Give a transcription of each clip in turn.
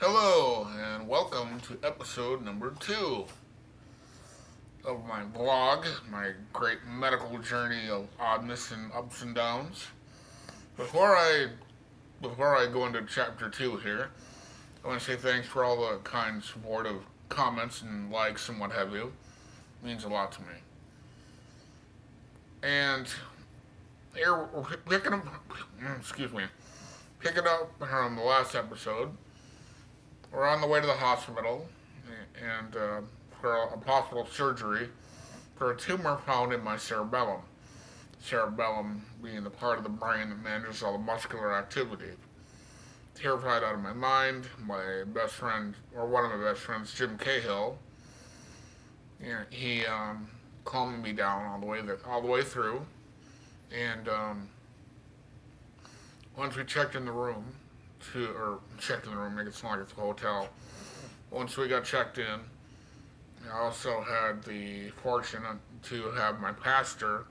Hello, and welcome to episode number 2 of my blog, my great medical journey of oddness and ups and downs. Before I go into chapter 2 here, I want to say thanks for all the kind, supportive comments and likes and what have you. It means a lot to me. And here we're picking up from the last episode. We're on the way to the hospital and for a possible surgery for a tumor found in my cerebellum. Cerebellum being the part of the brain that manages all the muscular activity. Terrified out of my mind, my best friend, or one of my best friends, Jim Cahill, he calmed me down all the way through, and once we checked in the room, make it sound like it's a hotel. Once we got checked in, I also had the fortune to have my pastor,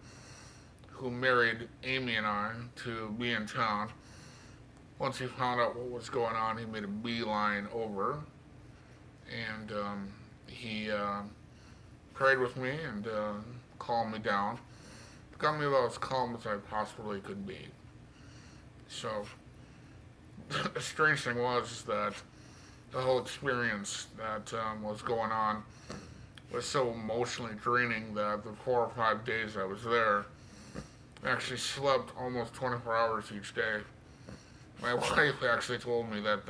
who married Amy and I, to be in town. Once he found out what was going on, he made a beeline over, and he prayed with me and calmed me down. Got me about as calm as I possibly could be. So, the strange thing was that the whole experience that was going on was so emotionally draining that the 4 or 5 days I was there, I actually slept almost 24 hours each day. My wife actually told me that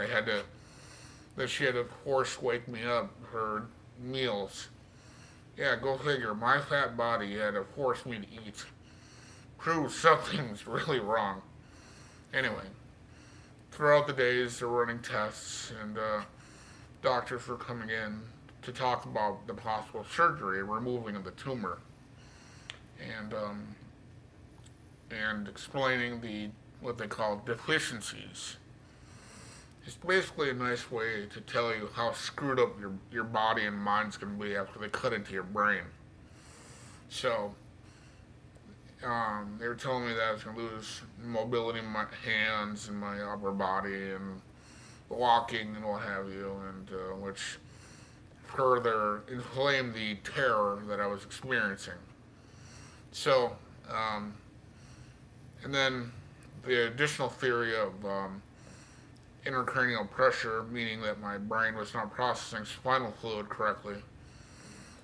she had to force wake me up for meals. Yeah, go figure. My fat body had to force me to eat. Proves something's really wrong. Anyway, throughout the days, they were running tests, and doctors were coming in to talk about the possible surgery, removing of the tumor, and explaining what they call deficiencies. It's basically a nice way to tell you how screwed up your body and mind's going to be after they cut into your brain. So, they were telling me that I was going to lose mobility in my hands and my upper body and walking and what have you, and which further inflamed the terror that I was experiencing. So, and then the additional theory of intracranial pressure, meaning that my brain was not processing spinal fluid correctly,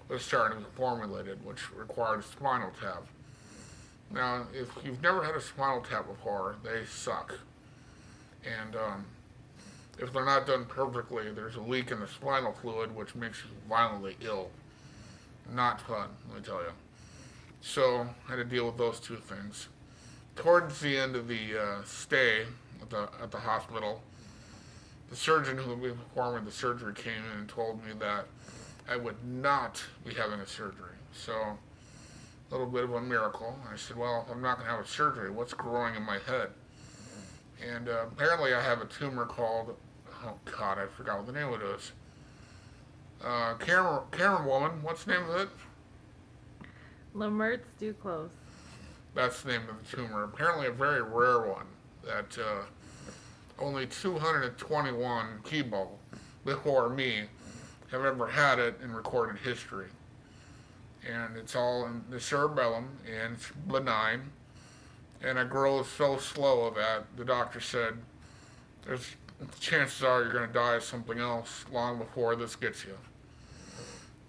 was starting to be formulated, which required a spinal tap. Now, if you've never had a spinal tap before, they suck. And if they're not done perfectly, there's a leak in the spinal fluid, which makes you violently ill. Not fun, let me tell you. So, I had to deal with those two things. Towards the end of the stay at the hospital, the surgeon who would be performing the surgery came in and told me that I would not be having a surgery. So, a little bit of a miracle. I said, well, if I'm not going to have a surgery, what's growing in my head? And apparently I have a tumor called, oh God, I forgot what the name of it is. Karen woman, what's the name of it? Lemurt's Duclos. That's the name of the tumor. Apparently a very rare one that only 221 people before me have ever had it in recorded history. And it's all in the cerebellum, and it's benign, and it grows so slow that the doctor said chances are you're going to die of something else long before this gets you.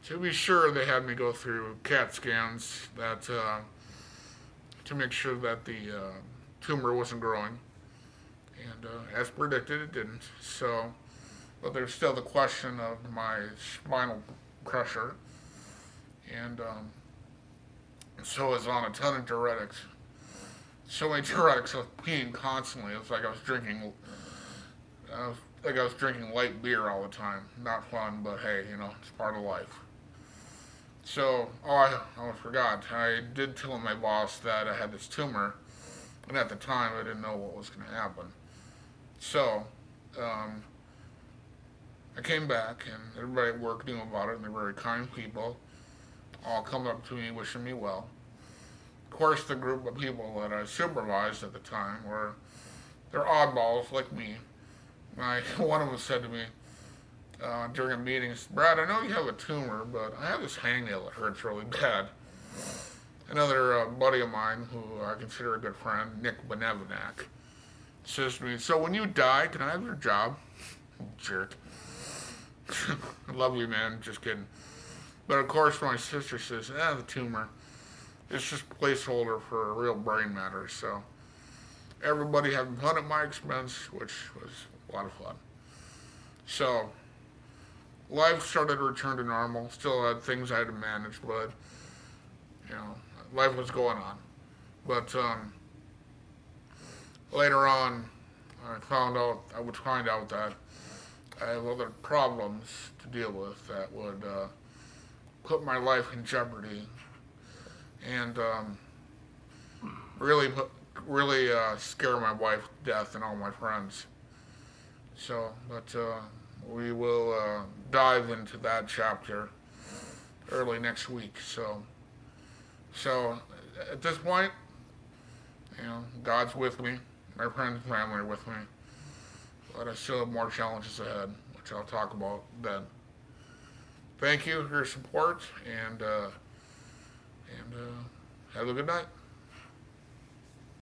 To be sure, they had me go through CAT scans to make sure that the tumor wasn't growing, and as predicted, it didn't. So, but there's still the question of my spinal pressure. And so I was on a ton of diuretics. So many diuretics, I was peeing constantly. It was like I was drinking light beer all the time. Not fun, but hey, it's part of life. So, I almost forgot. I did tell my boss that I had this tumor, and at the time I didn't know what was going to happen. So, I came back, and everybody at work knew about it, and they were very kind people, all coming up to me, wishing me well. Of course, the group of people that I supervised at the time they're oddballs like me. One of them said to me, during a meeting, Brad, I know you have a tumor, but I have this hangnail that hurts really bad. Another buddy of mine, who I consider a good friend, Nick Benevenak, says to me, so when you die, can I have your job? Jerk. Lovely man, just kidding. But of course my sister says, the tumor. It's just a placeholder for real brain matter, so everybody having fun at my expense, which was a lot of fun. So, life started to return to normal. Still had things I had to manage, but, life was going on. But, later on, I would find out that I have other problems to deal with that would, put my life in jeopardy and, really scare my wife to death and all my friends. So, but we will dive into that chapter early next week. So at this point, God's with me, my friends and family are with me, but I still have more challenges ahead, which I'll talk about then. Thank you for your support, and have a good night.